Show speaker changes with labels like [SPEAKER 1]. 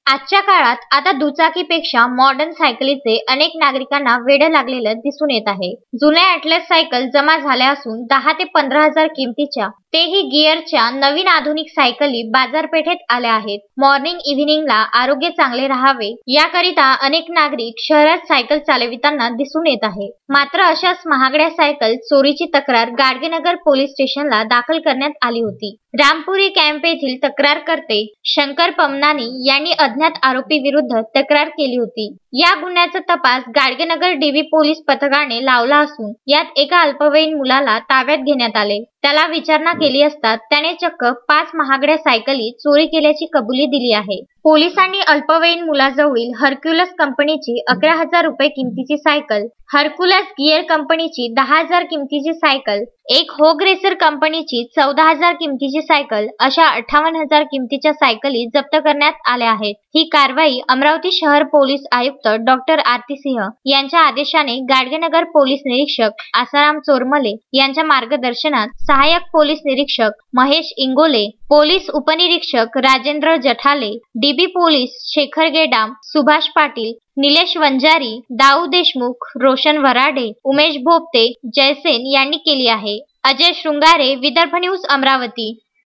[SPEAKER 1] आजच्या काळात आता दुचाकीपेक्षा मॉडर्न सायकलीचे अनेक नागरिकांना वेड लागलेलं दिसून येत आहे. जुन्या ॲटलस सायकल जमा झाल्या असून 10 ते 15,000 किमतीच्या तेही गिअरच्या नवीन आधुनिक सायकली बाजारपेठेत आल्या आहेत. मॉर्निंग इव्हिनिंगला आरोग्य चांगले राहावे याकरिता अनेक नागरिक शहरात सायकल चालविताना दिसून येत आहे. मात्र अशाच महागड्या सायकल चोरीची तक्रार गाडगेनगर पोलीस स्टेशनला दाखल करण्यात आली होती. रामपुरी कॅम्प येथील तक्रारकर्ते शंकर पमनानी यांनी अज्ञात आरोपी विरुद्ध तक्रार केली होती. या गुन्ह्याचा तपास गाडगेनगर डीबी पोलीस पथकाने लावला असून यात एका अल्पवयीन मुलाला ताब्यात घेण्यात आले. त्याला विचारणा केली असता त्याने चक्क 5 महागड्या सायकली चोरी केल्याची कबुली दिली आहे. पोलिसांनी अल्पवयीन मुलाजवळील हर्क्युलस कंपनीची 11,000 रुपये किमतीची सायकल, हर्क्युलस गिअर कंपनीची 10,000 किमतीची सायकल, एक होग रेसर कंपनीची 14,000 किमतीची सायकल अशा 58,000 किमतीच्या सायकली जप्त करण्यात आल्या आहेत. ही कारवाई अमरावती शहर पोलीस आयुक्त डॉक्टर आरती सिंह यांच्या आदेशाने गाडगेनगर पोलीस निरीक्षक आसाराम चोरमले यांच्या मार्गदर्शनात सहाय्यक पोलीस निरीक्षक महेश इंगोले, पोलीस उपनिरीक्षक राजेंद्र जठाले, डीबी पोलीस शेखर गेडाम, सुभाष पाटील, निलेश वंजारी, दाऊ देशमुख, रोशन वराडे, उमेश भोपते, जयसेन यांनी केली आहे. अजय शृंगारे, विदर्भ न्यूज, अमरावती.